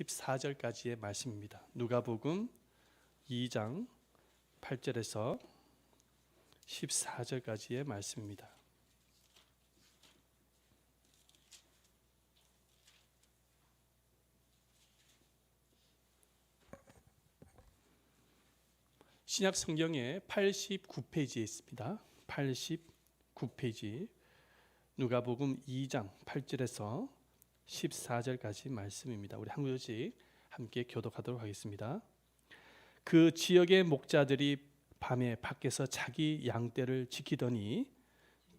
14절까지의 말씀입니다. 누가복음 2장 8절에서 14절까지의 말씀입니다. 신약 성경의 89페이지에 있습니다. 89페이지 누가복음 2장 8절에서 14절까지 말씀입니다. 우리 한구절씩 함께 교독하도록 하겠습니다. 그 지역의 목자들이 밤에 밖에서 자기 양떼를 지키더니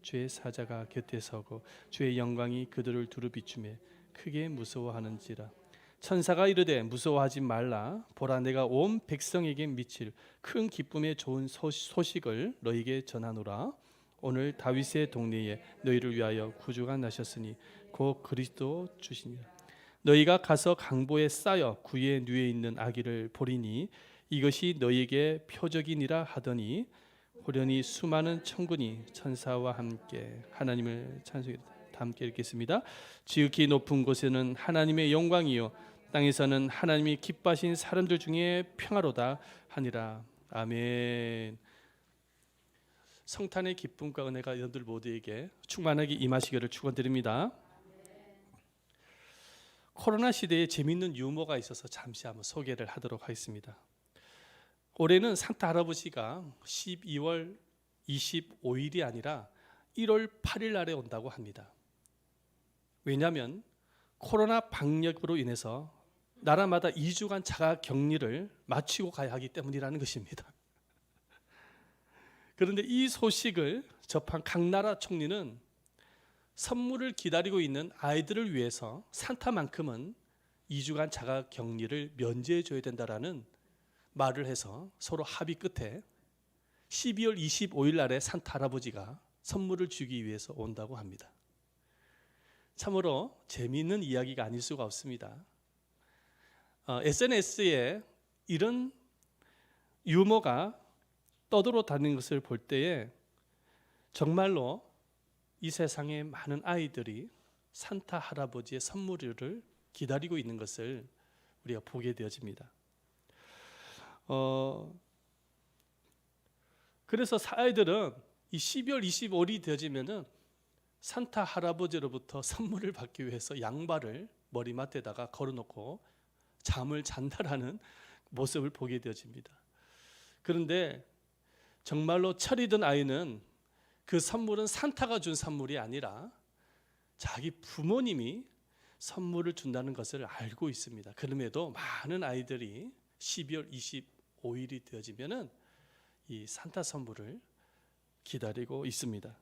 주의 사자가 곁에 서고 주의 영광이 그들을 두루 비추매 크게 무서워하는지라. 천사가 이르되 무서워하지 말라. 보라, 내가 온 백성에게 미칠 큰 기쁨의 좋은 소식을 너희에게 전하노라. 오늘 다윗의 동네에 너희를 위하여 구주가 나셨으니 곧 그리스도 주시니라. 너희가 가서 강보에 쌓여 구유에 누워 있는 아기를 보리니 이것이 너희에게 표적이니라 하더니 호련히 수많은 천군이 천사와 함께 하나님을 찬송하다. 함께 읽겠습니다. 지극히 높은 곳에는 하나님의 영광이요 땅에서는 하나님이 기뻐하신 사람들 중에 평화로다 하니라. 아멘. 성탄의 기쁨과 은혜가 여러분들 모두에게 충만하게 임하시기를 축원드립니다. 코로나 시대에 재미있는 유머가 있어서 잠시 한번 소개를 하도록 하겠습니다. 올해는 산타 할아버지가 12월 25일이 아니라 1월 8일 날에 온다고 합니다. 왜냐하면 코로나 방역으로 인해서 나라마다 2주간 자가 격리를 마치고 가야 하기 때문이라는 것입니다. 그런데 이 소식을 접한 각 나라 총리는 선물을 기다리고 있는 아이들을 위해서 산타만큼은 2주간 자가 격리를 면제해 줘야 된다라는 말을 해서 서로 합의 끝에 12월 25일 날에 산타 할아버지가 선물을 주기 위해서 온다고 합니다. 참으로 재미있는 이야기가 아닐 수가 없습니다. SNS에 이런 유머가 떠돌아 다니는 것을 볼 때에 정말로 이 세상에 많은 아이들이 산타 할아버지의 선물을 기다리고 있는 것을 우리가 보게 되어집니다. 그래서 아이들은 이 12월 25일이 되어지면은 산타 할아버지로부터 선물을 받기 위해서 양발을 머리맡에다가 걸어놓고 잠을 잔다라는 모습을 보게 되어집니다. 그런데 정말로 철이 든 아이는 그 선물은 산타가 준 선물이 아니라 자기 부모님이 선물을 준다는 것을 알고 있습니다. 그럼에도 많은 아이들이 12월 25일이 되어지면은 이 산타 선물을 기다리고 있습니다.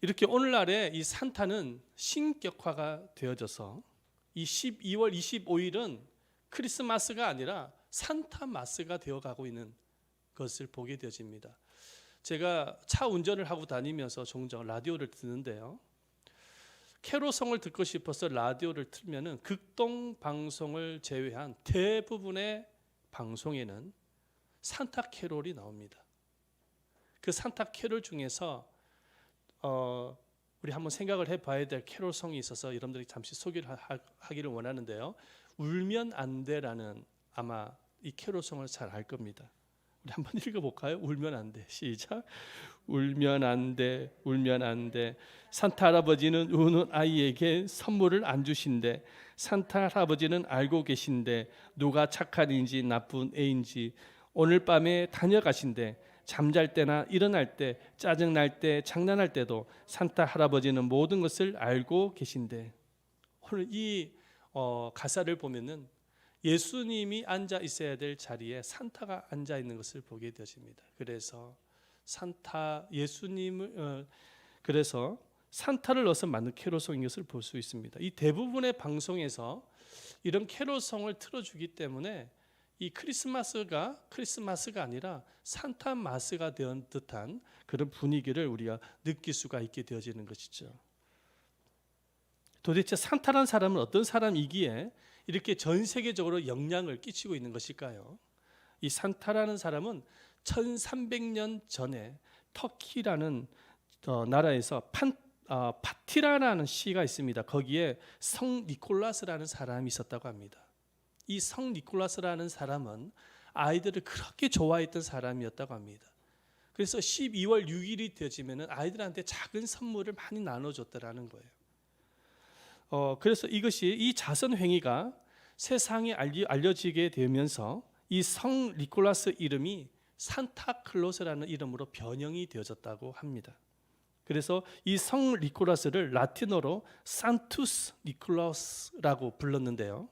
이렇게 오늘날에 이 산타는 신격화가 되어져서 이 12월 25일은 크리스마스가 아니라 산타마스가 되어가고 있는 것을 보게 되어집니다. 제가 차 운전을 하고 다니면서 종종 라디오를 듣는데요. 캐롤송을 듣고 싶어서 라디오를 틀면은 극동 방송을 제외한 대부분의 방송에는 산타 캐롤이 나옵니다. 그 산타 캐롤 중에서 우리 한번 생각을 해봐야 될 캐롤송이 있어서 여러분들이 잠시 소개를 하기를 원하는데요. 울면 안 돼라는 아마 이 캐롤송을 잘 알 겁니다. 우리 한번 읽어볼까요? 울면 안 돼. 시작. 울면 안 돼, 울면 안 돼. 산타 할아버지는 우는 아이에게 선물을 안 주신대. 산타 할아버지는 알고 계신데 누가 착한 인지 나쁜 애인지 오늘 밤에 다녀가신대. 잠잘 때나 일어날 때, 짜증날 때, 장난할 때도 산타 할아버지는 모든 것을 알고 계신대. 오늘 이 가사를 보면은 예수님이 앉아 있어야 될 자리에 산타가 앉아 있는 것을 보게 되어집니다. 그래서 그래서 산타를 넣어서 만든 캐롤송인 것을 볼 수 있습니다. 이 대부분의 방송에서 이런 캐롤송을 틀어주기 때문에 이 크리스마스가 아니라 산타마스가 된 듯한 그런 분위기를 우리가 느낄 수가 있게 되어지는 것이죠. 도대체 산타라는 사람은 어떤 사람이기에 이렇게 전 세계적으로 영향을 끼치고 있는 것일까요? 이 산타라는 사람은 1300년 전에 터키라는 나라에서 파티라라는 시가 있습니다. 거기에 성 니콜라스라는 사람이 있었다고 합니다. 이 성 니콜라스라는 사람은 아이들을 그렇게 좋아했던 사람이었다고 합니다. 그래서 12월 6일이 되어지면 아이들한테 작은 선물을 많이 나눠줬다라는 거예요. 그래서 이것이 이 자선 행위가 세상에 알려지게 되면서 이 성 니콜라스 이름이 산타클로스라는 이름으로 변형이 되어졌다고 합니다. 그래서 이 성 니콜라스를 라틴어로 산투스 니콜라우스라고 불렀는데요.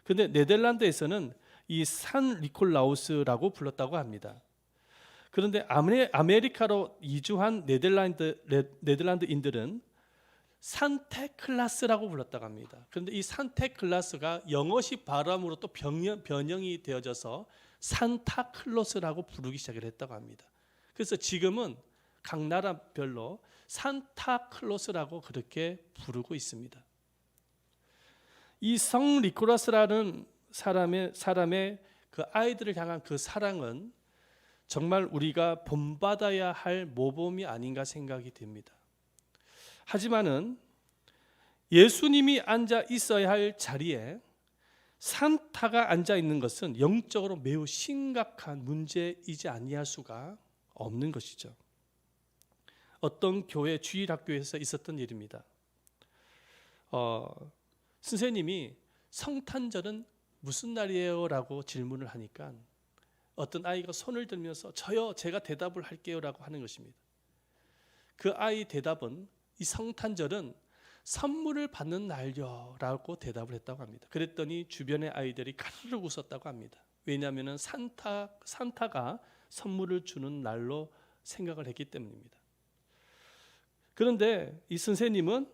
근데 네덜란드에서는 이 산 니콜라우스라고 불렀다고 합니다. 그런데 아메리카로 이주한 네덜란드인들은 산테클라스라고 불렀다고 합니다. 그런데 이 산테클라스가 영어식 발음으로 또 변형이 되어져서 산타클로스라고 부르기 시작을 했다고 합니다. 그래서 지금은 각 나라별로 산타클로스라고 그렇게 부르고 있습니다. 이 성 니콜라스라는 사람의 그 아이들을 향한 그 사랑은 정말 우리가 본받아야 할 모범이 아닌가 생각이 듭니다. 하지만은 예수님이 앉아 있어야 할 자리에 산타가 앉아 있는 것은 영적으로 매우 심각한 문제이지 아니할 수가 없는 것이죠. 어떤 교회 주일학교에서 있었던 일입니다. 선생님이 성탄절은 무슨 날이에요? 라고 질문을 하니까 어떤 아이가 손을 들면서 저요, 제가 대답을 할게요 라고 하는 것입니다. 그 아이 대답은 이 성탄절은 선물을 받는 날요 라고 대답을 했다고 합니다. 그랬더니 주변의 아이들이 가르르 웃었다고 합니다. 왜냐하면 산타가 선물을 주는 날로 생각을 했기 때문입니다. 그런데 이 선생님은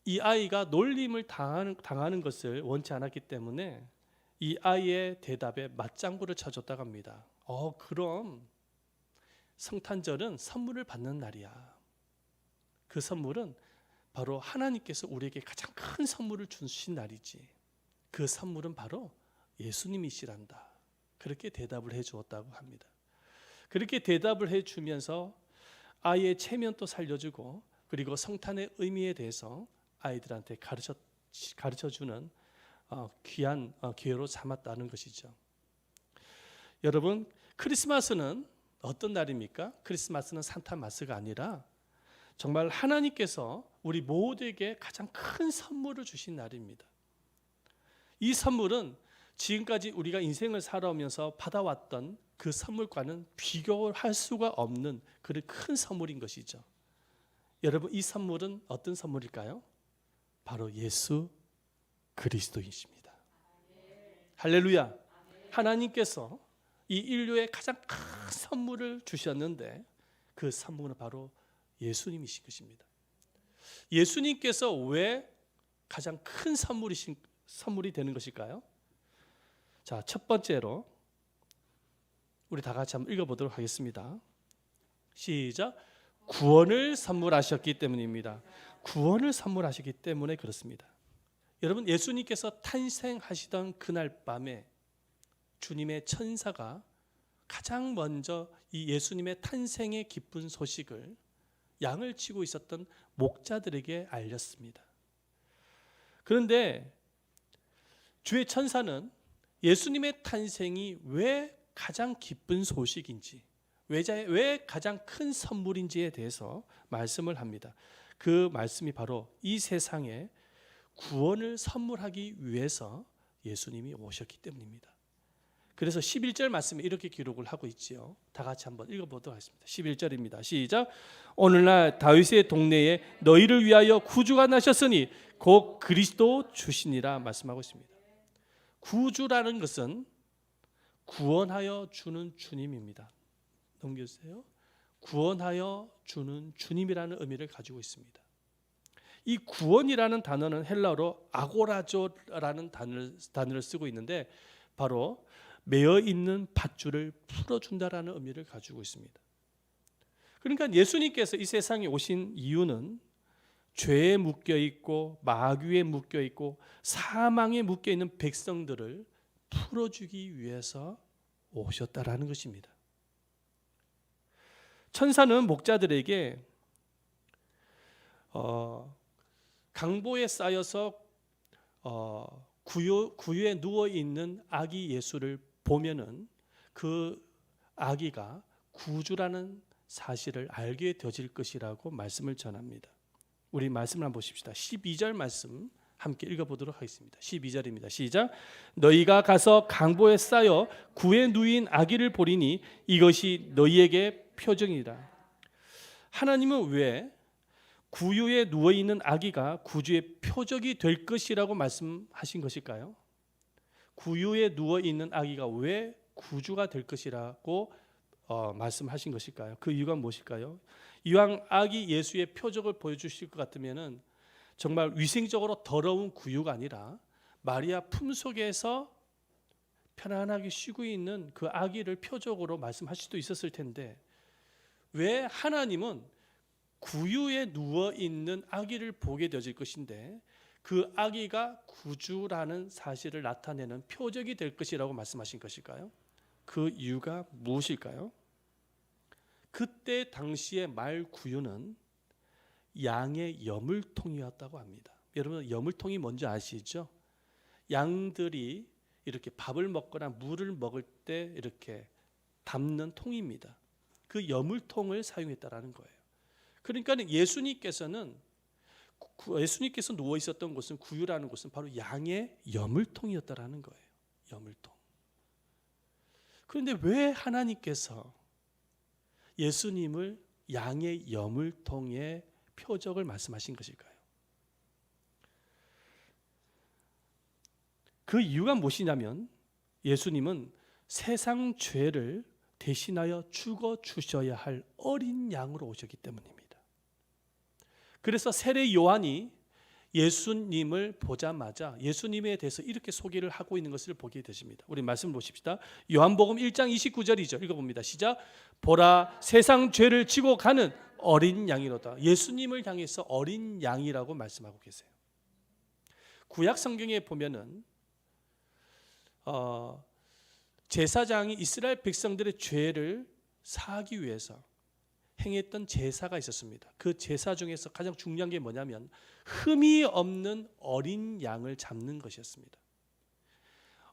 이 아이가 놀림을 당하는 것을 원치 않았기 때문에 이 아이의 대답에 맞장구를 쳐줬다고 합니다. 그럼 성탄절은 선물을 받는 날이야. 그 선물은 바로 하나님께서 우리에게 가장 큰 선물을 주신 날이지. 그 선물은 바로 예수님이시란다. 그렇게 대답을 해주었다고 합니다. 그렇게 대답을 해주면서 아이의 체면도 살려주고 그리고 성탄의 의미에 대해서 아이들한테 가르쳐주는 귀한 기회로 삼았다는 것이죠. 여러분, 크리스마스는 어떤 날입니까? 크리스마스는 산타마스가 아니라 정말 하나님께서 우리 모두에게 가장 큰 선물을 주신 날입니다. 이 선물은 지금까지 우리가 인생을 살아오면서 받아왔던 그 선물과는 비교할 수가 없는 그런 큰 선물인 것이죠. 여러분, 이 선물은 어떤 선물일까요? 바로 예수 그리스도이십니다. 할렐루야. 하나님께서 이 인류에 가장 큰 선물을 주셨는데 그 선물은 바로 예수님이신 것입니다. 예수님께서 왜 가장 큰 선물이 되는 것일까요? 자, 첫 번째로 우리 다 같이 한번 읽어보도록 하겠습니다. 시작. 구원을 선물하셨기 때문입니다. 구원을 선물하셨기 때문에 그렇습니다. 여러분, 예수님께서 탄생하시던 그날 밤에 주님의 천사가 가장 먼저 이 예수님의 탄생의 기쁜 소식을 양을 치고 있었던 목자들에게 알렸습니다. 그런데 주의 천사는 예수님의 탄생이 왜 가장 기쁜 소식인지, 왜 가장 큰 선물인지에 대해서 말씀을 합니다. 그 말씀이 바로 이 세상에 구원을 선물하기 위해서 예수님이 오셨기 때문입니다. 그래서 11절 말씀에 이렇게 기록을 하고 있지요. 다 같이 한번 읽어보도록 하겠습니다. 11절입니다. 시작. 오늘날 다윗의 동네에 너희를 위하여 구주가 나셨으니 곧 그리스도 주시니라 말씀하고 있습니다. 구주라는 것은 구원하여 주는 주님입니다. 넘겨주세요. 구원하여 주는 주님이라는 의미를 가지고 있습니다. 이 구원이라는 단어는 헬라어로 아고라조라는 단어를 쓰고 있는데 바로 매어 있는 밧줄을 풀어준다라는 의미를 가지고 있습니다. 그러니까 예수님께서 이 세상에 오신 이유는 죄에 묶여있고 마귀에 묶여있고 사망에 묶여있는 백성들을 풀어주기 위해서 오셨다라는 것입니다. 천사는 목자들에게 강보에 쌓여서 구유에 누워 있는 아기 예수를 보면은 그 아기가 구주라는 사실을 알게 되어질 것이라고 말씀을 전합니다. 우리 말씀을 한번 보십시다. 12절 말씀 함께 읽어보도록 하겠습니다. 12절입니다. 시작. 너희가 가서 강보에 쌓여 구에 누인 아기를 보리니 이것이 너희에게 표적이라. 하나님은 왜 구유에 누워있는 아기가 구주의 표적이 될 것이라고 말씀하신 것일까요? 구유에 누워있는 아기가 왜 구주가 될 것이라고 말씀하신 것일까요? 그 이유가 무엇일까요? 이왕 아기 예수의 표적을 보여주실 것 같으면 정말 위생적으로 더러운 구유가 아니라 마리아 품속에서 편안하게 쉬고 있는 그 아기를 표적으로 말씀하실 수도 있었을 텐데 왜 하나님은 구유에 누워있는 아기를 보게 되어질 것인데 그 아기가 구주라는 사실을 나타내는 표적이 될 것이라고 말씀하신 것일까요? 그 이유가 무엇일까요? 그때 당시의 말 구유는 양의 여물통이었다고 합니다. 여러분 여물통이 뭔지 아시죠? 양들이 이렇게 밥을 먹거나 물을 먹을 때 이렇게 담는 통입니다. 그 여물통을 사용했다라는 거예요. 그러니까 예수님께서 누워 있었던 곳은 구유라는 곳은 바로 양의 여물통이었다라는 거예요. 여물통. 그런데 왜 하나님께서 예수님을 양의 여물통의 표적을 말씀하신 것일까요? 그 이유가 무엇이냐면 예수님은 세상 죄를 대신하여 죽어 주셔야 할 어린 양으로 오셨기 때문입니다. 그래서 세례 요한이 예수님을 보자마자 예수님에 대해서 이렇게 소개를 하고 있는 것을 보게 되십니다. 우리 말씀 보십시다. 요한복음 1장 29절이죠. 읽어봅니다. 시작. 보라 세상 죄를 지고 가는 어린 양이로다. 예수님을 향해서 어린 양이라고 말씀하고 계세요. 구약 성경에 보면은 제사장이 이스라엘 백성들의 죄를 사하기 위해서 행했던 제사가 있었습니다. 그 제사 중에서 가장 중요한 게 뭐냐면 흠이 없는 어린 양을 잡는 것이었습니다.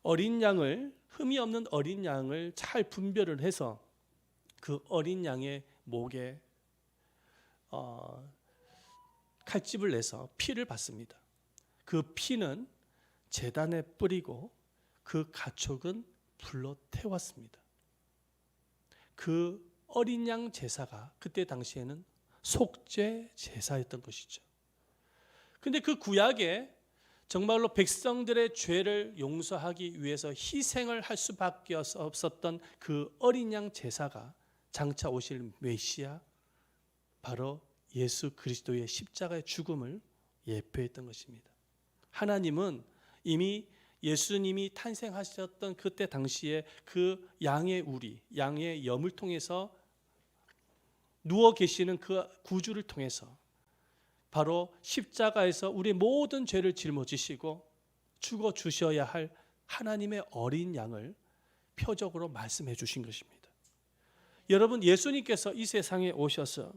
흠이 없는 어린 양을 잘 분별을 해서 그 어린 양의 목에 칼집을 내서 피를 받습니다. 그 피는 제단에 뿌리고 그 가축은 불로 태웠습니다. 그 어린 양 제사가 그때 당시에는 속죄 제사였던 것이죠. 근데 그 구약에 정말로 백성들의 죄를 용서하기 위해서 희생을 할 수밖에 없었던 그 어린 양 제사가 장차 오실 메시아 바로 예수 그리스도의 십자가의 죽음을 예표했던 것입니다. 하나님은 이미 예수님이 탄생하셨던 그때 당시에 그 양의 우리, 양의 염을 통해서 누워 계시는 그 구주를 통해서 바로 십자가에서 우리의 모든 죄를 짊어지시고 죽어 주셔야 할 하나님의 어린 양을 표적으로 말씀해 주신 것입니다. 여러분 예수님께서 이 세상에 오셔서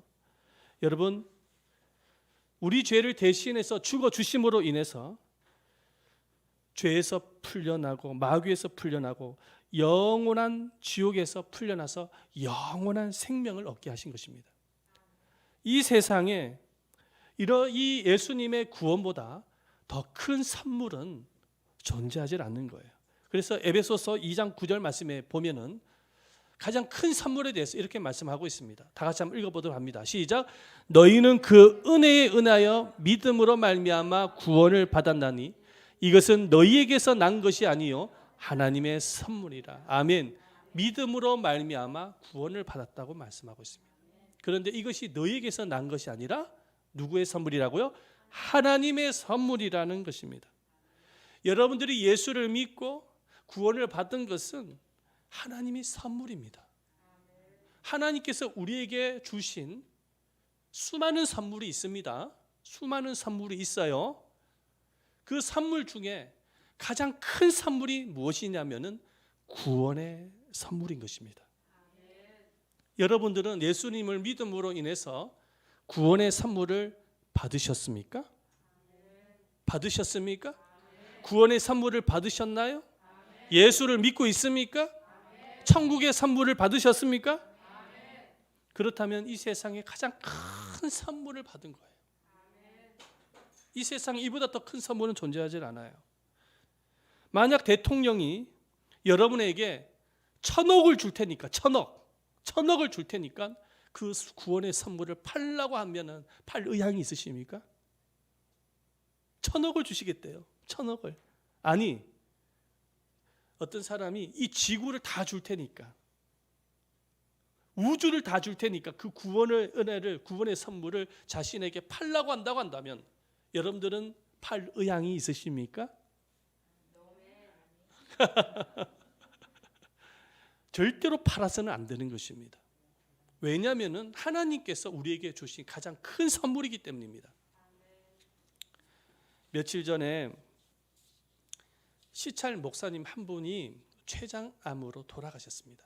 여러분 우리 죄를 대신해서 죽어 주심으로 인해서 죄에서 풀려나고 마귀에서 풀려나고 영원한 지옥에서 풀려나서 영원한 생명을 얻게 하신 것입니다. 이 세상에 이 예수님의 구원보다 더 큰 선물은 존재하지 않는 거예요. 그래서 에베소서 2장 9절 말씀에 보면은 가장 큰 선물에 대해서 이렇게 말씀하고 있습니다. 다 같이 한번 읽어보도록 합니다. 시작. 너희는 그 은혜에 은하여 믿음으로 말미암아 구원을 받았나니 이것은 너희에게서 난 것이 아니요 하나님의 선물이라. 아멘. 믿음으로 말미암아 구원을 받았다고 말씀하고 있습니다. 그런데 이것이 너희에게서 난 것이 아니라 누구의 선물이라고요? 하나님의 선물이라는 것입니다. 여러분들이 예수를 믿고 구원을 받은 것은 하나님의 선물입니다. 하나님께서 우리에게 주신 수많은 선물이 있습니다. 수많은 선물이 있어요. 그 선물 중에 가장 큰 선물이 무엇이냐면은 구원의 선물인 것입니다. 여러분들은 예수님을 믿음으로 인해서 구원의 선물을 받으셨습니까? 받으셨습니까? 구원의 선물을 받으셨나요? 예수를 믿고 있습니까? 천국의 선물을 받으셨습니까? 그렇다면 이 세상에 가장 큰 선물을 받은 거예요. 이 세상에 이보다 더 큰 선물은 존재하지 않아요. 만약 대통령이 여러분에게 1,000억을 줄 테니까, 1,000억을 줄 테니까 그 구원의 선물을 팔라고 하면은 팔 의향이 있으십니까? 1,000억을 주시겠대요. 1,000억을. 아니, 어떤 사람이 이 지구를 다 줄 테니까, 우주를 다 줄 테니까 그 구원의 은혜를, 구원의 선물을 자신에게 팔라고 한다고 한다면 여러분들은 팔 의향이 있으십니까? 절대로 팔아서는 안 되는 것입니다. 왜냐하면 하나님께서 우리에게 주신 가장 큰 선물이기 때문입니다. 며칠 전에 시찰 목사님 한 분이 췌장암으로 돌아가셨습니다.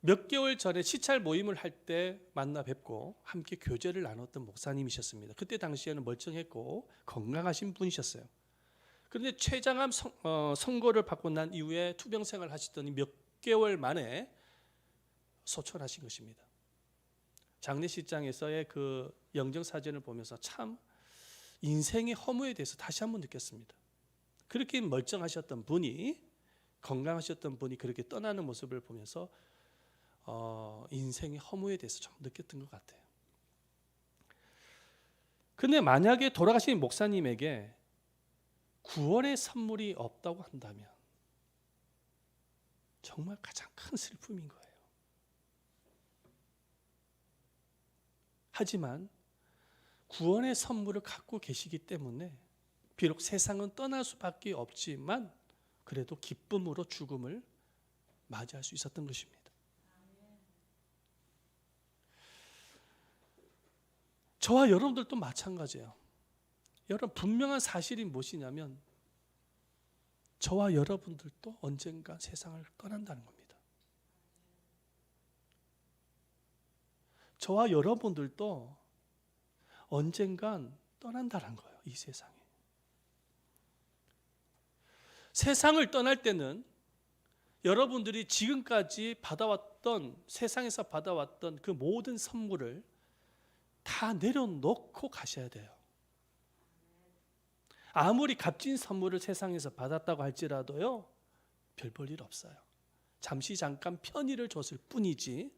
몇 개월 전에 시찰 모임을 할 때 만나 뵙고 함께 교제를 나눴던 목사님이셨습니다. 그때 당시에는 멀쩡했고 건강하신 분이셨어요. 그런데 췌장암 선고를 받고 난 이후에 투병 생활을 하시더니 몇 개월 만에 소천하신 것입니다. 장례식장에서의 그 영정사진을 보면서 참 인생의 허무에 대해서 다시 한번 느꼈습니다. 그렇게 멀쩡하셨던 분이, 건강하셨던 분이 그렇게 떠나는 모습을 보면서 인생의 허무에 대해서 좀 느꼈던 것 같아요. 근데 만약에 돌아가신 목사님에게 구원의 선물이 없다고 한다면 정말 가장 큰 슬픔인 거예요. 하지만 구원의 선물을 갖고 계시기 때문에 비록 세상은 떠날 수밖에 없지만 그래도 기쁨으로 죽음을 맞이할 수 있었던 것입니다. 저와 여러분들도 마찬가지예요. 여러분, 분명한 사실이 무엇이냐면 저와 여러분들도 언젠가 세상을 떠난다는 겁니다. 저와 여러분들도 언젠간 떠난다는 거예요. 이 세상에. 세상을 떠날 때는 여러분들이 지금까지 받아왔던, 세상에서 받아왔던 그 모든 선물을 다 내려놓고 가셔야 돼요. 아무리 값진 선물을 세상에서 받았다고 할지라도요, 별 볼 일 없어요. 잠시 잠깐 편의를 줬을 뿐이지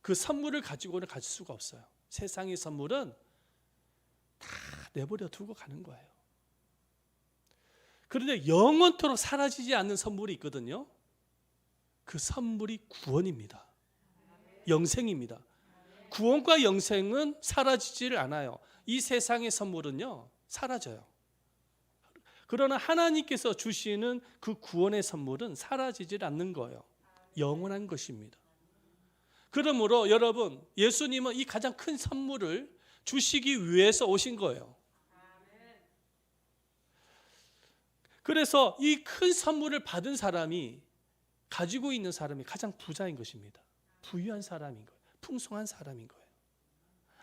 그 선물을 가지고는 가질 수가 없어요. 세상의 선물은 다 내버려 두고 가는 거예요. 그런데 영원토록 사라지지 않는 선물이 있거든요. 그 선물이 구원입니다. 영생입니다. 구원과 영생은 사라지지를 않아요. 이 세상의 선물은요, 사라져요. 그러나 하나님께서 주시는 그 구원의 선물은 사라지질 않는 거예요. 영원한 것입니다. 그러므로 여러분, 예수님은 이 가장 큰 선물을 주시기 위해서 오신 거예요. 그래서 이 큰 선물을 받은 사람이, 가지고 있는 사람이 가장 부자인 것입니다. 부유한 사람인 거예요. 풍성한 사람인 거예요.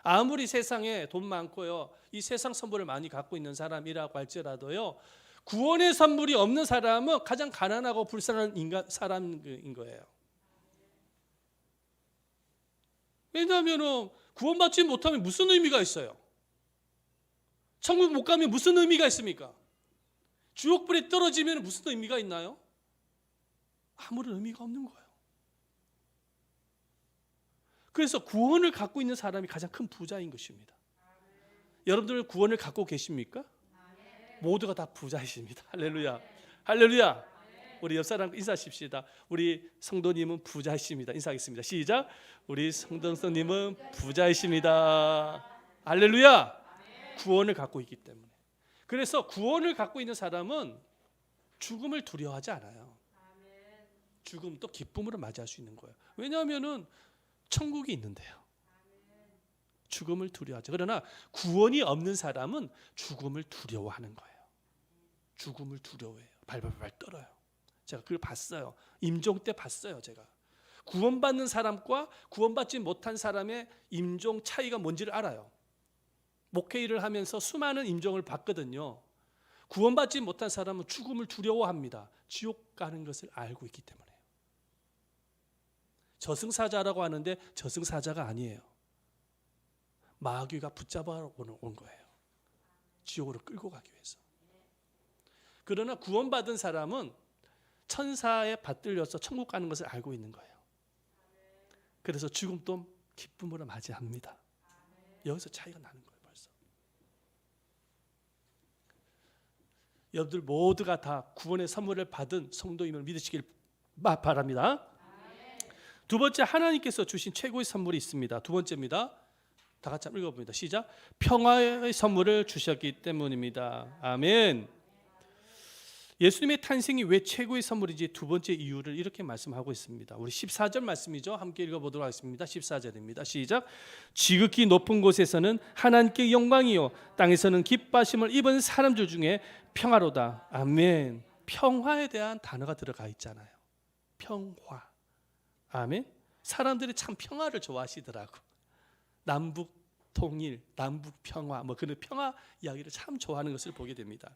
아무리 세상에 돈 많고요, 이 세상 선물을 많이 갖고 있는 사람이라고 할지라도요, 구원의 선물이 없는 사람은 가장 가난하고 불쌍한 사람인 거예요. 왜냐하면 구원받지 못하면 무슨 의미가 있어요? 천국 못 가면 무슨 의미가 있습니까? 지옥불에 떨어지면 무슨 의미가 있나요? 아무런 의미가 없는 거예요. 그래서 구원을 갖고 있는 사람이 가장 큰 부자인 것입니다. 여러분들 구원을 갖고 계십니까? 모두가 다 부자이십니다. 할렐루야. 할렐루야. 우리 옆 사람 인사하십시다. 우리 성도님은 부자이십니다. 인사하겠습니다. 시작. 우리 성도님은 부자이십니다. 할렐루야. 구원을 갖고 있기 때문에. 그래서 구원을 갖고 있는 사람은 죽음을 두려워하지 않아요. 죽음도 기쁨으로 맞이할 수 있는 거예요. 왜냐하면은 천국이 있는데요. 죽음을 두려워하죠. 그러나 구원이 없는 사람은 죽음을 두려워하는 거예요. 죽음을 두려워해요. 발발발 떨어요. 제가 그걸 봤어요. 임종 때 봤어요. 제가 구원받는 사람과 구원받지 못한 사람의 임종 차이가 뭔지를 알아요. 목회 일을 하면서 수많은 임종을 봤거든요. 구원받지 못한 사람은 죽음을 두려워합니다. 지옥 가는 것을 알고 있기 때문에. 저승사자라고 하는데 저승사자가 아니에요. 마귀가 붙잡아 온 거예요. 지옥으로 끌고 가기 위해서. 그러나 구원받은 사람은 천사에 받들려서 천국 가는 것을 알고 있는 거예요. 그래서 죽음도 기쁨으로 맞이합니다. 여기서 차이가 나는 거예요. 벌써. 여러분들 모두가 다 구원의 선물을 받은 성도임을 믿으시길 바랍니다. 두 번째, 하나님께서 주신 최고의 선물이 있습니다. 두 번째입니다. 다 같이 한번 읽어봅니다. 시작. 평화의 선물을 주셨기 때문입니다. 아멘. 예수님의 탄생이 왜 최고의 선물인지 두 번째 이유를 이렇게 말씀하고 있습니다. 우리 14절 말씀이죠. 함께 읽어보도록 하겠습니다. 14절입니다. 시작. 지극히 높은 곳에서는 하나님께 영광이요 땅에서는 기뻐하심을 입은 사람들 중에 평화로다. 아멘. 평화에 대한 단어가 들어가 있잖아요. 평화. 아멘. 사람들이 참 평화를 좋아하시더라고. 남북 통일, 남북 평화, 뭐 그런 평화 이야기를 참 좋아하는 것을 보게 됩니다.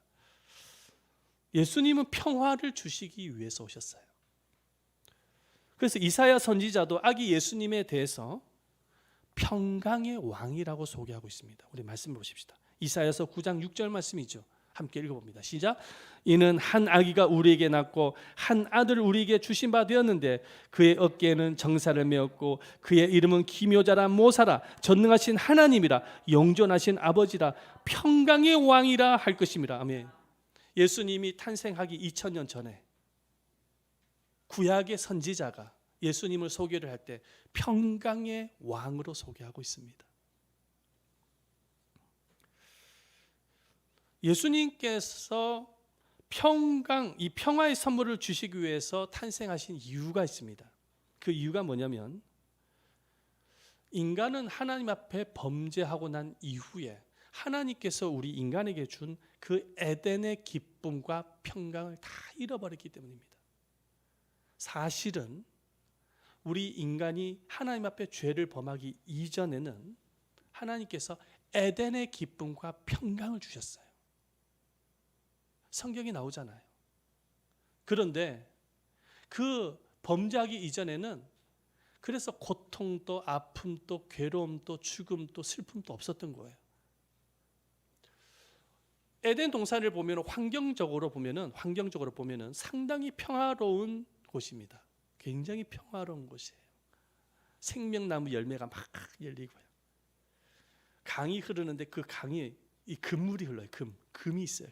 예수님은 평화를 주시기 위해서 오셨어요. 그래서 이사야 선지자도 아기 예수님에 대해서 평강의 왕이라고 소개하고 있습니다. 우리 말씀 보십시다. 이사야서 9장 6절 말씀이죠. 함께 읽어봅니다. 시작. 이는 한 아기가 우리에게 낳고 한 아들을 우리에게 주신 바 되었는데 그의 어깨에는 정사를 메었고 그의 이름은 기묘자라 모사라 전능하신 하나님이라 영존하신 아버지라 평강의 왕이라 할 것입니다. 아멘. 예수님이 탄생하기 2000년 전에 구약의 선지자가 예수님을 소개를 할 때 평강의 왕으로 소개하고 있습니다. 예수님께서 평강, 이 평화의 선물을 주시기 위해서 탄생하신 이유가 있습니다. 그 이유가 뭐냐면 인간은 하나님 앞에 범죄하고 난 이후에 하나님께서 우리 인간에게 준 그 에덴의 기쁨과 평강을 다 잃어버렸기 때문입니다. 사실은 우리 인간이 하나님 앞에 죄를 범하기 이전에는 하나님께서 에덴의 기쁨과 평강을 주셨어요. 성경이 나오잖아요. 그런데 그 범죄하기 이전에는 그래서 고통도 아픔도 괴로움도 죽음도 슬픔도 없었던 거예요. 에덴 동산을 보면 환경적으로 보면은 상당히 평화로운 곳입니다. 굉장히 평화로운 곳이에요. 생명나무 열매가 막 열리고요. 강이 흐르는데 그 강에 이 금물이 흘러요. 금이 있어요.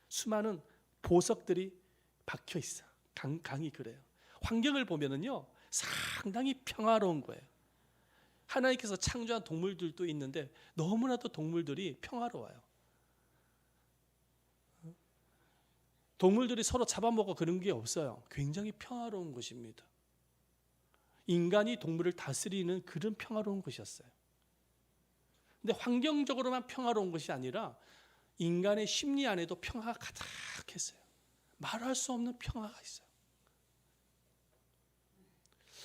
수많은 보석들이 박혀 있어. 강이 그래요. 환경을 보면은요 상당히 평화로운 거예요. 하나님께서 창조한 동물들도 있는데 너무나도 동물들이 평화로워요. 동물들이 서로 잡아먹고 그런 게 없어요. 굉장히 평화로운 곳입니다. 인간이 동물을 다스리는 그런 평화로운 곳이었어요. 근데 환경적으로만 평화로운 것이 아니라 인간의 심리 안에도 평화가 가득했어요. 말할 수 없는 평화가 있어요.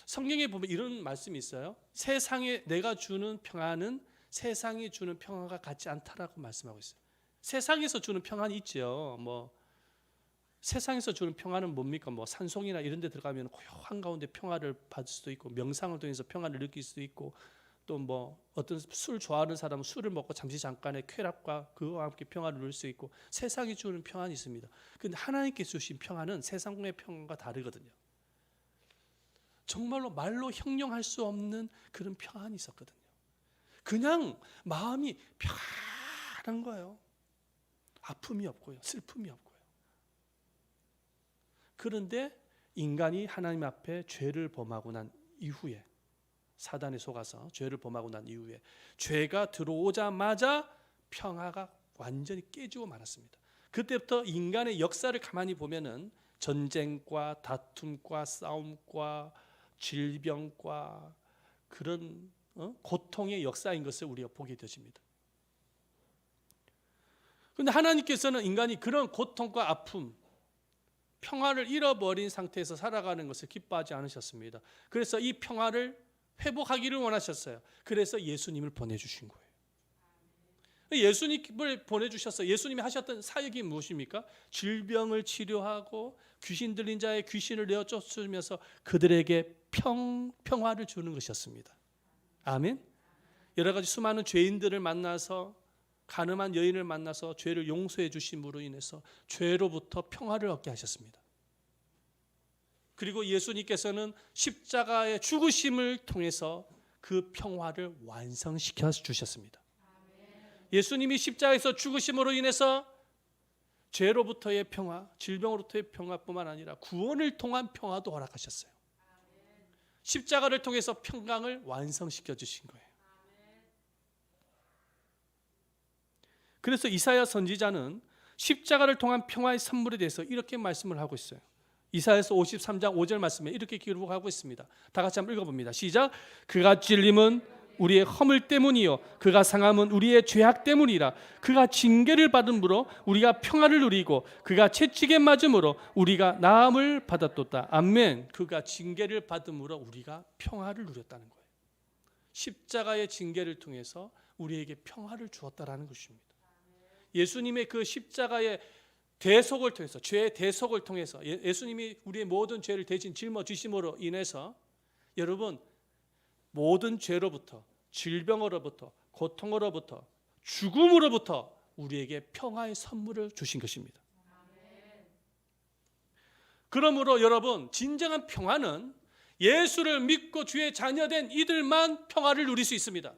성경에 보면 이런 말씀이 있어요. 세상에 내가 주는 평화는 세상이 주는 평화가 같지 않다라고 말씀하고 있어요. 세상에서 주는 평화는 있죠. 세상에서 주는 평화는 뭡니까? 산속이나 이런 데 들어가면 고요한 가운데 평화를 받을 수도 있고 명상을 통해서 평화를 느낄 수도 있고 또 어떤 술 좋아하는 사람은 술을 먹고 잠깐의 쾌락과 그와 함께 평화를 누릴 수 있고 세상이 주는 평안이 있습니다. 그런데 하나님께 주신 평안은 세상의 평안과 다르거든요. 정말로 말로 형용할 수 없는 그런 평안이 있었거든요. 그냥 마음이 평안한 거예요. 아픔이 없고요. 슬픔이 없고요. 그런데 인간이 하나님 앞에 죄를 범하고 난 이후에 사단에 속아서 죄를 범하고 난 이후에 죄가 들어오자마자 평화가 완전히 깨지고 말았습니다. 그때부터 인간의 역사를 가만히 보면은 전쟁과 다툼과 싸움과 질병과 그런 고통의 역사인 것을 우리가 보게 되십니다. 그런데 하나님께서는 인간이 그런 고통과 아픔, 평화를 잃어버린 상태에서 살아가는 것을 기뻐하지 않으셨습니다. 그래서 이 평화를 회복하기를 원하셨어요. 그래서 예수님을 보내주신 거예요. 예수님을 보내주셔서 예수님이 하셨던 사역이 무엇입니까? 질병을 치료하고 귀신 들린 자의 귀신을 내어 쫓으면서 그들에게 평화를 주는 것이었습니다. 아멘. 여러 가지 수많은 죄인들을 만나서, 가늠한 여인을 만나서 죄를 용서해 주심으로 인해서 죄로부터 평화를 얻게 하셨습니다. 그리고 예수님께서는 십자가의 죽으심을 통해서 그 평화를 완성시켜 주셨습니다. 예수님이 십자가에서 죽으심으로 인해서 죄로부터의 평화, 질병으로부터의 평화뿐만 아니라 구원을 통한 평화도 허락하셨어요. 십자가를 통해서 평강을 완성시켜 주신 거예요. 그래서 이사야 선지자는 십자가를 통한 평화의 선물에 대해서 이렇게 말씀을 하고 있어요. 이사야서 53장 5절 말씀에 이렇게 기록하고 있습니다. 다 같이 한번 읽어봅니다. 시작. 그가 찔림은 우리의 허물 때문이요 그가 상함은 우리의 죄악 때문이라. 그가 징계를 받음으로 우리가 평화를 누리고 그가 채찍에 맞음으로 우리가 나음을 받았도다. 아멘. 그가 징계를 받음으로 우리가 평화를 누렸다는 거예요. 십자가의 징계를 통해서 우리에게 평화를 주었다라는 것입니다. 예수님의 그 십자가의 대속을 통해서, 죄의 대속을 통해서 예수님이 우리의 모든 죄를 대신 짊어지심으로 인해서 여러분 모든 죄로부터, 질병으로부터, 고통으로부터, 죽음으로부터 우리에게 평화의 선물을 주신 것입니다. 그러므로 여러분 진정한 평화는 예수를 믿고 주의 자녀된 이들만 평화를 누릴 수 있습니다.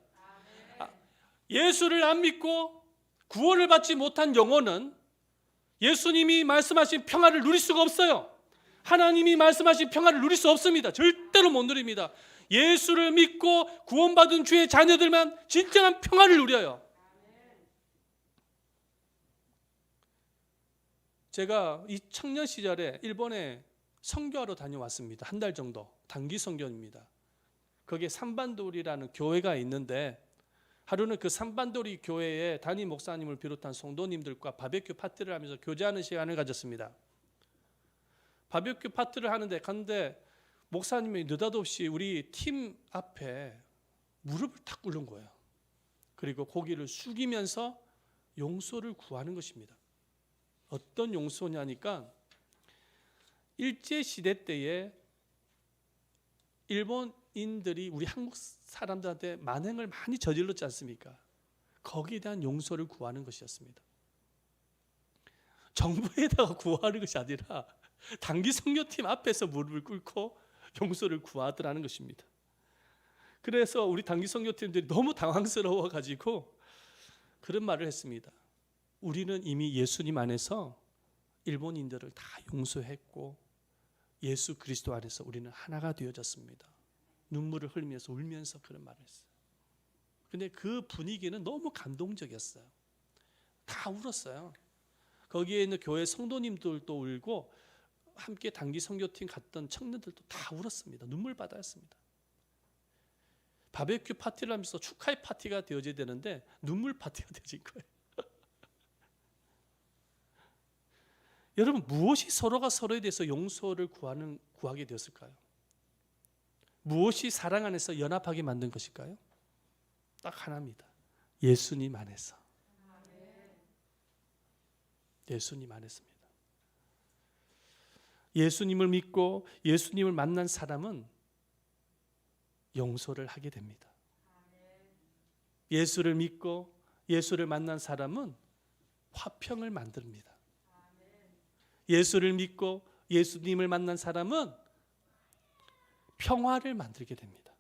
예수를 안 믿고 구원을 받지 못한 영혼은 예수님이 말씀하신 평화를 누릴 수가 없어요. 하나님이 말씀하신 평화를 누릴 수 없습니다. 절대로 못 누립니다. 예수를 믿고 구원받은 주의 자녀들만 진정한 평화를 누려요. 제가 이 청년 시절에 일본에 선교하러 다녀왔습니다. 한 달 정도 단기 선교입니다. 거기에 산반도리라는 교회가 있는데 하루는 그 산반도리 교회에 담임 목사님을 비롯한 성도님들과 바베큐 파티를 하면서 교제하는 시간을 가졌습니다. 바베큐 파티를 갔는데 목사님이 느닷없이 우리 팀 앞에 무릎을 탁 꿇는 거예요. 그리고 고개를 숙이면서 용서를 구하는 것입니다. 어떤 용서냐니까 일제시대 때에 일본인들이 우리 한국 사람들한테 만행을 많이 저질렀지 않습니까? 거기에 대한 용서를 구하는 것이었습니다. 정부에다가 구하는 것이 아니라 단기 선교팀 앞에서 무릎을 꿇고 용서를 구하더라는 것입니다. 그래서 우리 단기 선교팀들이 너무 당황스러워 가지고 그런 말을 했습니다. 우리는 이미 예수님 안에서 일본인들을 다 용서했고 예수 그리스도 안에서 우리는 하나가 되어졌습니다. 눈물을 흘리면서 울면서 그런 말을 했어요. 근데 그 분위기는 너무 감동적이었어요. 다 울었어요. 거기에 있는 교회 성도님들도 울고 함께 단기 선교팀 갔던 청년들도 다 울었습니다. 눈물바다였습니다. 바베큐 파티를 하면서 축하의 파티가 되어져야 되는데 눈물 파티가 되어진 거예요. 여러분 무엇이 서로가 서로에 대해서 용서를 구하게 되었을까요? 무엇이 사랑 안에서 연합하게 만든 것일까요? 딱 하나입니다. 예수님 안에서. 예수님 안에서입니다. 예수님을 믿고 예수님을 만난 사람은 용서를 하게 됩니다. 예수를 믿고 예수를 만난 사람은 화평을 만듭니다. 예수를 믿고 예수님을 만난 사람은 평화를 만들게 됩니다.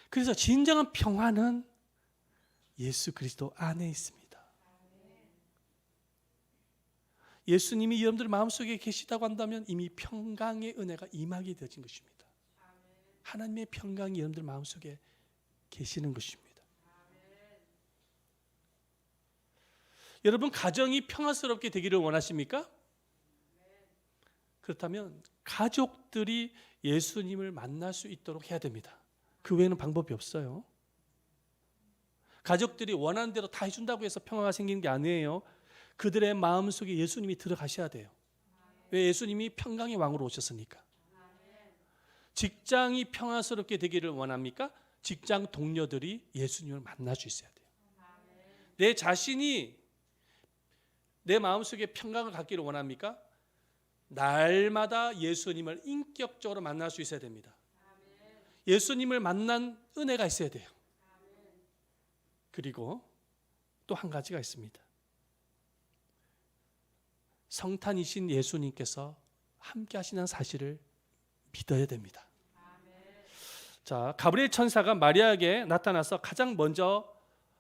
그래서 진정한 평화는 예수 그리스도 안에 있습니다. 예수님이 여러분들 마음속에 계시다고 한다면 이미 평강의 은혜가 임하게 되어진 것입니다. 하나님의 평강이 여러분들 마음속에 계시는 것입니다. 여러분 가정이 평화스럽게 되기를 원하십니까? 그렇다면 가족들이 예수님을 만날 수 있도록 해야 됩니다. 그 외에는 방법이 없어요. 가족들이 원하는 대로 다 해준다고 해서 평화가 생기는 게 아니에요. 그들의 마음속에 예수님이 들어가셔야 돼요. 왜? 예수님이 평강의 왕으로 오셨으니까. 직장이 평화스럽게 되기를 원합니까? 직장 동료들이 예수님을 만날 수 있어야 돼요. 내 자신이 내 마음속에 평강을 갖기를 원합니까? 날마다 예수님을 인격적으로 만날 수 있어야 됩니다. 예수님을 만난 은혜가 있어야 돼요. 그리고 또 한 가지가 있습니다. 성탄이신 예수님께서 함께 하시는 사실을 믿어야 됩니다. 자, 가브리엘 천사가 마리아에게 나타나서 가장 먼저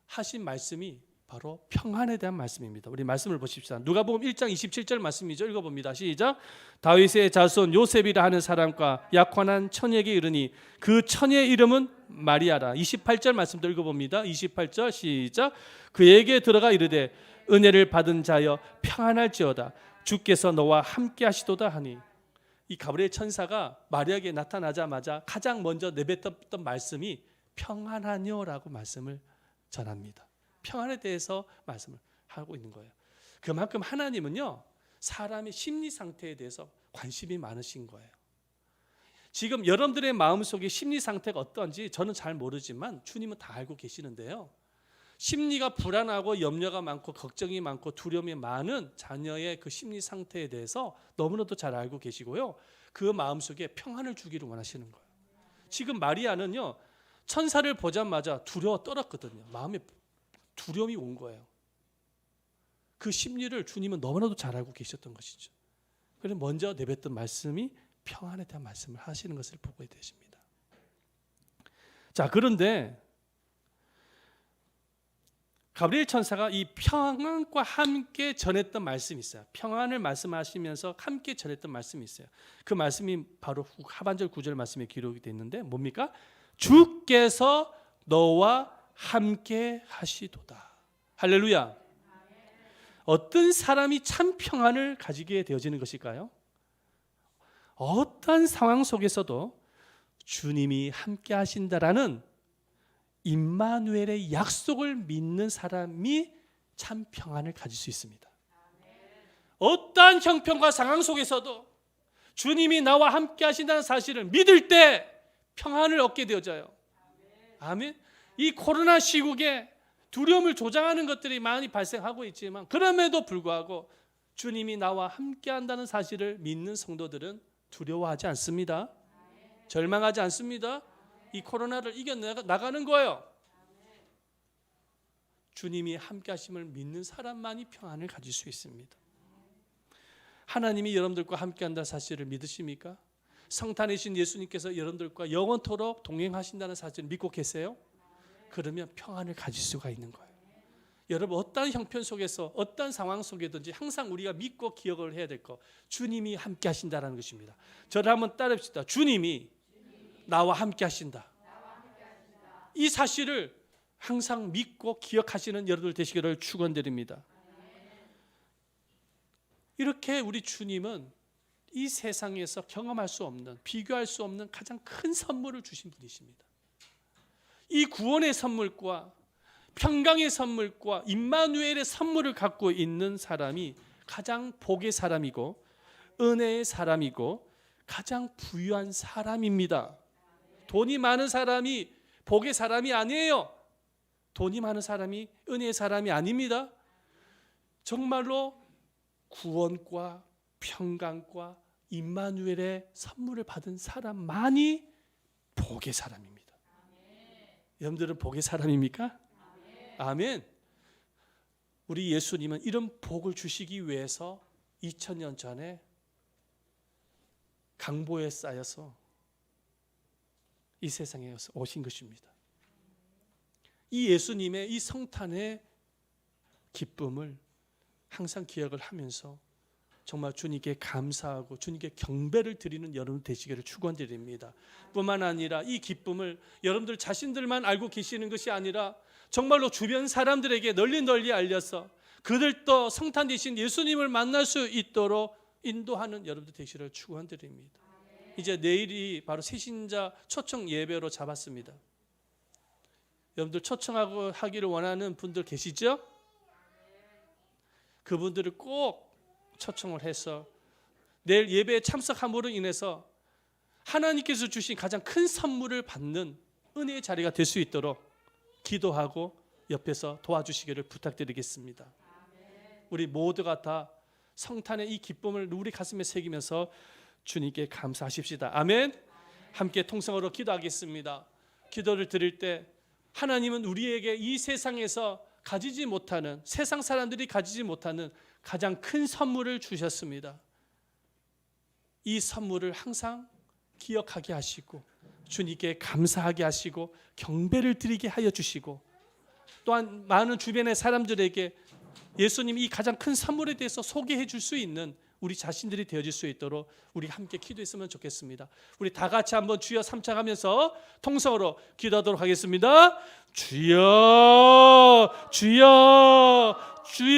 하신 말씀이 바로 평안에 대한 말씀입니다. 우리 말씀을 보십시다. 누가복음 1장 27절 말씀이죠. 읽어봅니다. 시작. 다윗의 자손 요셉이라 하는 사람과 약혼한 처녀에게 이르니 그 처녀의 이름은 마리아라. 28절 말씀도 읽어봅니다. 28절 시작. 그에게 들어가 이르되 은혜를 받은 자여 평안할지어다. 주께서 너와 함께 하시도다 하니. 이 가브리엘 천사가 마리아에게 나타나자마자 가장 먼저 내뱉었던 말씀이 평안하뇨라고 말씀을 전합니다. 평안에 대해서 말씀을 하고 있는 거예요. 그만큼 하나님은요, 사람의 심리 상태에 대해서 관심이 많으신 거예요. 지금 여러분들의 마음속에 심리 상태가 어떤지 저는 잘 모르지만 주님은 다 알고 계시는데요. 심리가 불안하고 염려가 많고 걱정이 많고 두려움이 많은 자녀의 그 심리 상태에 대해서 너무나도 잘 알고 계시고요. 그 마음속에 평안을 주기를 원하시는 거예요. 지금 마리아는요, 천사를 보자마자 두려워 떨었거든요. 마음에 두려움이 온 거예요. 그 심리를 주님은 너무나도 잘 알고 계셨던 것이죠. 그래서 먼저 내뱉던 말씀이 평안에 대한 말씀을 하시는 것을 보게 되십니다. 자, 그런데 가브리엘 천사가 이 평안과 함께 전했던 말씀이 있어요. 평안을 말씀하시면서 함께 전했던 말씀이 있어요. 그 말씀이 바로 하반절 9절 말씀에 기록이 되어 있는데 뭡니까? 주께서 너와 함께 하시도다. 할렐루야. 어떤 사람이 참 평안을 가지게 되어지는 것일까요? 어떤 상황 속에서도 주님이 함께 하신다라는 임마누엘의 약속을 믿는 사람이 참 평안을 가질 수 있습니다. 어떠한 형편과 상황 속에서도 주님이 나와 함께 하신다는 사실을 믿을 때 평안을 얻게 되어져요. 아멘. 이 코로나 시국에 두려움을 조장하는 것들이 많이 발생하고 있지만 그럼에도 불구하고 주님이 나와 함께 한다는 사실을 믿는 성도들은 두려워하지 않습니다. 절망하지 않습니다. 이 코로나를 이겨나가는 거예요. 주님이 함께 하심을 믿는 사람만이 평안을 가질 수 있습니다. 하나님이 여러분들과 함께 한다는 사실을 믿으십니까? 성탄이신 예수님께서 여러분들과 영원토록 동행하신다는 사실을 믿고 계세요? 그러면 평안을 가질 수가 있는 거예요. 여러분 어떤 형편 속에서 어떤 상황 속에든지 항상 우리가 믿고 기억을 해야 될 것, 주님이 함께 하신다는 것입니다. 저를 한번 따라합시다. 주님이 나와 함께 하신다. 이 사실을 항상 믿고 기억하시는 여러분들 되시기를 축원드립니다. 이렇게 우리 주님은 이 세상에서 경험할 수 없는, 비교할 수 없는 가장 큰 선물을 주신 분이십니다. 이 구원의 선물과 평강의 선물과 임마누엘의 선물을 갖고 있는 사람이 가장 복의 사람이고 은혜의 사람이고 가장 부유한 사람입니다. 돈이 많은 사람이 복의 사람이 아니에요. 돈이 많은 사람이 은혜의 사람이 아닙니다. 정말로 구원과 평강과 임마누엘의 선물을 받은 사람만이 복의 사람입니다. 여러분들은 복의 사람입니까? 아멘. 우리 예수님은 이런 복을 주시기 위해서 2000년 전에 강보에 쌓여서 이 세상에 오신 것입니다. 이 예수님의 이 성탄의 기쁨을 항상 기억을 하면서 정말 주님께 감사하고 주님께 경배를 드리는 여러분 되시기를 축원드립니다. 뿐만 아니라 이 기쁨을 여러분들 자신들만 알고 계시는 것이 아니라 정말로 주변 사람들에게 널리 알려서 그들도 성탄 되신 예수님을 만날 수 있도록 인도하는 여러분들 되시기를 축원드립니다. 이제 내일이 바로 새신자 초청 예배로 잡았습니다. 여러분들 초청하고 하기를 원하는 분들 계시죠? 그분들을 꼭 초청을 해서 내일 예배에 참석함으로 인해서 하나님께서 주신 가장 큰 선물을 받는 은혜의 자리가 될 수 있도록 기도하고 옆에서 도와주시기를 부탁드리겠습니다. 우리 모두가 다 성탄의 이 기쁨을 우리 가슴에 새기면서 주님께 감사하십시다. 아멘. 함께 통성으로 기도하겠습니다. 기도를 드릴 때 하나님은 우리에게 이 세상에서 가지지 못하는, 세상 사람들이 가지지 못하는 가장 큰 선물을 주셨습니다. 이 선물을 항상 기억하게 하시고 주님께 감사하게 하시고 경배를 드리게 하여 주시고, 또한 많은 주변의 사람들에게 예수님이 이 가장 큰 선물에 대해서 소개해 줄 수 있는 우리 자신들이 되어질 수 있도록 우리 함께 기도했으면 좋겠습니다. 우리 다 같이 한번 주여 삼창하면서 통성으로 기도하도록 하겠습니다. 주여, 주여, 주여.